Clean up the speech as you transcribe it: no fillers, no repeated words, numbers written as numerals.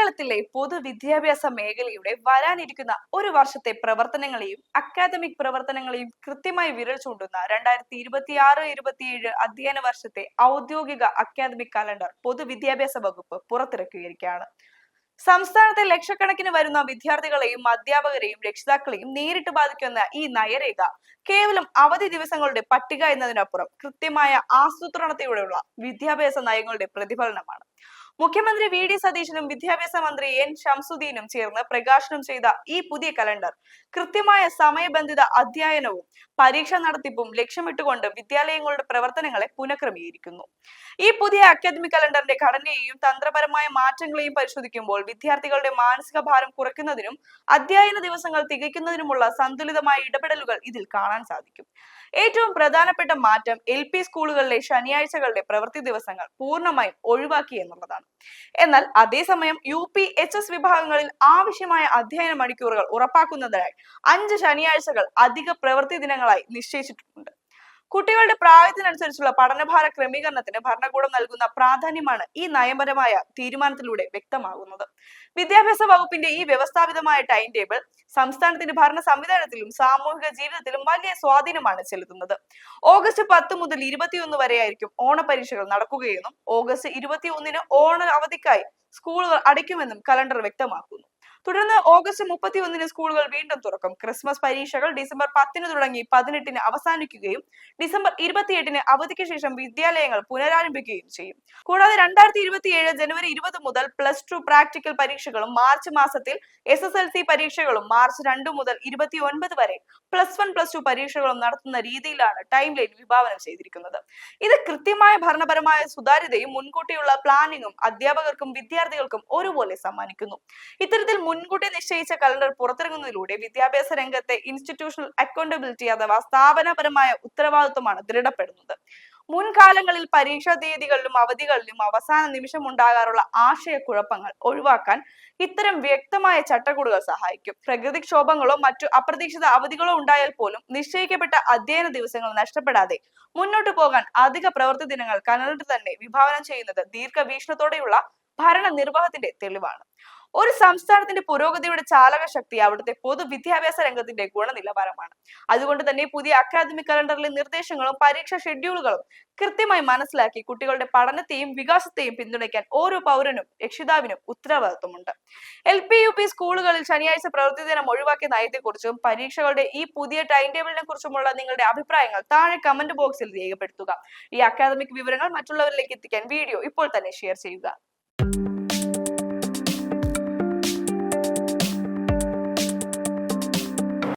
കേരളത്തിലെ പൊതുവിദ്യാഭ്യാസ മേഖലയുടെ വരാനിരിക്കുന്ന ഒരു വർഷത്തെ പ്രവർത്തനങ്ങളെയും അക്കാദമിക് പ്രവർത്തനങ്ങളെയും കൃത്യമായി വിരൽ ചൂണ്ടുന്ന 2026-27 അധ്യയന വർഷത്തെ ഔദ്യോഗിക അക്കാദമിക് കലണ്ടർ പൊതുവിദ്യാഭ്യാസ വകുപ്പ് പുറത്തിറക്കുകയാണ്. സംസ്ഥാനത്തെ ലക്ഷക്കണക്കിന് വരുന്ന വിദ്യാർത്ഥികളെയും അധ്യാപകരെയും രക്ഷിതാക്കളെയും നേരിട്ട് ബാധിക്കുന്ന ഈ നയരേഖ കേവലം അവധി ദിവസങ്ങളുടെ പട്ടിക എന്നതിനപ്പുറം കൃത്യമായ ആസൂത്രണത്തിലൂടെയുള്ള വിദ്യാഭ്യാസ നയങ്ങളുടെ പ്രതിഫലനമാണ്. മുഖ്യമന്ത്രി വി.ഡി. സതീശനും വിദ്യാഭ്യാസ മന്ത്രി എൻ. ശംസുദ്ദീനും ചേർന്ന് പ്രകാശനം ചെയ്ത ഈ പുതിയ കലണ്ടർ കൃത്യമായ സമയബന്ധിത അധ്യയനവും പരീക്ഷാ നടത്തിപ്പും ലക്ഷ്യമിട്ടുകൊണ്ട് വിദ്യാലയങ്ങളുടെ പ്രവർത്തനങ്ങളെ പുനഃക്രമീകരിക്കുന്നു. ഈ പുതിയ അക്കാദമിക് കലണ്ടറിന്റെ ഘടനയെയും തന്ത്രപരമായ മാറ്റങ്ങളെയും പരിശോധിക്കുമ്പോൾ വിദ്യാർത്ഥികളുടെ മാനസിക ഭാരം കുറയ്ക്കുന്നതിനും അധ്യയന ദിവസങ്ങൾ തികയ്ക്കുന്നതിനുമുള്ള സന്തുലിതമായ ഇടപെടലുകൾ ഇതിൽ കാണാൻ സാധിക്കും. ഏറ്റവും പ്രധാനപ്പെട്ട മാറ്റം LP സ്കൂളുകളിലെ ശനിയാഴ്ചകളുടെ പ്രവൃത്തി ദിവസങ്ങൾ പൂർണ്ണമായും ഒഴിവാക്കി എന്നുള്ളതാണ്. എന്നാൽ അതേസമയം UP HS വിഭാഗങ്ങളിൽ ആവശ്യമായ അധ്യയന മണിക്കൂറുകൾ ഉറപ്പാക്കുന്നതിനായി 5 ശനിയാഴ്ചകൾ അധിക പ്രവൃത്തി ദിനങ്ങളായി നിശ്ചയിച്ചിട്ടുണ്ട്. കുട്ടികളുടെ പ്രായത്തിനനുസരിച്ചുള്ള പഠനഭാര ക്രമീകരണത്തിന് ഭരണകൂടം നൽകുന്ന പ്രാധാന്യമാണ് ഈ നയപരമായ തീരുമാനത്തിലൂടെ വ്യക്തമാകുന്നത്. വിദ്യാഭ്യാസ വകുപ്പിന്റെ ഈ വ്യവസ്ഥാപിതമായ ടൈം ടേബിൾ സംസ്ഥാനത്തിന്റെ ഭരണ സംവിധാനത്തിലും സാമൂഹിക ജീവിതത്തിലും വലിയ സ്വാധീനമാണ് ചെലുത്തുന്നത്. ഓഗസ്റ്റ് 10 മുതൽ 21 വരെയായിരിക്കും ഓണപരീക്ഷകൾ നടക്കുകയെന്നും ഓഗസ്റ്റ് 21-ന് ഓണ അവധിക്കായി സ്കൂളുകൾ അടയ്ക്കുമെന്നും കലണ്ടർ വ്യക്തമാക്കുന്നു. തുടർന്ന് ഓഗസ്റ്റ് 31-ന് സ്കൂളുകൾ വീണ്ടും തുറക്കും. ക്രിസ്മസ് പരീക്ഷകൾ ഡിസംബർ 10-ന് തുടങ്ങി 18-ന് അവസാനിക്കുകയും ഡിസംബർ 28-ന് അവധിക്ക് ശേഷം വിദ്യാലയങ്ങൾ പുനരാരംഭിക്കുകയും ചെയ്യും. കൂടാതെ 2027 ജനുവരി 20 മുതൽ +2 പ്രാക്ടിക്കൽ പരീക്ഷകളും മാർച്ച് മാസത്തിൽ SSLC പരീക്ഷകളും മാർച്ച് 2 മുതൽ 29 വരെ +1 +2 പരീക്ഷകളും നടത്തുന്ന രീതിയിലാണ് ടൈം ലൈൻ വിഭാവനം ചെയ്തിരിക്കുന്നത്. ഇത് കൃത്യമായ ഭരണപരമായ സുതാര്യതയും മുൻകൂട്ടിയുള്ള പ്ലാനിങ്ങും അധ്യാപകർക്കും വിദ്യാർത്ഥികൾക്കും ഒരുപോലെ സമ്മാനിക്കുന്നു. ഇത്തരത്തിൽ മുൻകൂട്ടി നിശ്ചയിച്ച കലണ്ടർ പുറത്തിറങ്ങുന്നതിലൂടെ വിദ്യാഭ്യാസ രംഗത്തെ ഇൻസ്റ്റിറ്റ്യൂഷണൽ അക്കൗണ്ടബിലിറ്റി അഥവാ സ്ഥാപനപരമായ ഉത്തരവാദിത്വമാണ് ദൃഢപ്പെടുന്നത്. മുൻകാലങ്ങളിൽ പരീക്ഷാ തീയതികളിലും അവധികളിലും അവസാന നിമിഷം ഉണ്ടാകാറുള്ള ആശയക്കുഴപ്പങ്ങൾ ഒഴിവാക്കാൻ ഇത്തരം വ്യക്തമായ ചട്ടക്കൂടുകൾ സഹായിക്കും. പ്രകൃതിക്ഷോഭങ്ങളോ മറ്റു അപ്രതീക്ഷിത അവധികളോ ഉണ്ടായാൽ പോലും നിശ്ചയിക്കപ്പെട്ട അധ്യയന ദിവസങ്ങൾ നഷ്ടപ്പെടാതെ മുന്നോട്ടു പോകാൻ അധിക പ്രവൃത്തി ദിനങ്ങൾ കലണ്ടർ തന്നെ വിഭാവനം ചെയ്യുന്നത് ദീർഘവീക്ഷണത്തോടെയുള്ള ഭരണ നിർവഹണത്തിന്റെ തെളിവാണ്. ഒരു സംസ്ഥാനത്തിന്റെ പുരോഗതിയുടെ ചാലക ശക്തി അവിടുത്തെ പൊതുവിദ്യാഭ്യാസ രംഗത്തിന്റെ ഗുണനിലവാരമാണ്. അതുകൊണ്ട് തന്നെ പുതിയ അക്കാദമിക് കലണ്ടറിലെ നിർദ്ദേശങ്ങളും പരീക്ഷാ ഷെഡ്യൂളുകളും കൃത്യമായി മനസ്സിലാക്കി കുട്ടികളുടെ പഠനത്തെയും വികാസത്തെയും പിന്തുണയ്ക്കാൻ ഓരോ പൗരനും രക്ഷിതാവിനും ഉത്തരവാദിത്വമുണ്ട്. LP UP സ്കൂളുകളിൽ ശനിയാഴ്ച പ്രവൃത്തി ദിനം ഒഴിവാക്കിയ നയത്തെക്കുറിച്ചും പരീക്ഷകളുടെ ഈ പുതിയ ടൈം ടേബിളിനെ കുറിച്ചുമുള്ള നിങ്ങളുടെ അഭിപ്രായങ്ങൾ താഴെ കമന്റ് ബോക്സിൽ രേഖപ്പെടുത്തുക. ഈ അക്കാദമിക് വിവരങ്ങൾ മറ്റുള്ളവരിലേക്ക് എത്തിക്കാൻ വീഡിയോ ഇപ്പോൾ തന്നെ ഷെയർ ചെയ്യുക.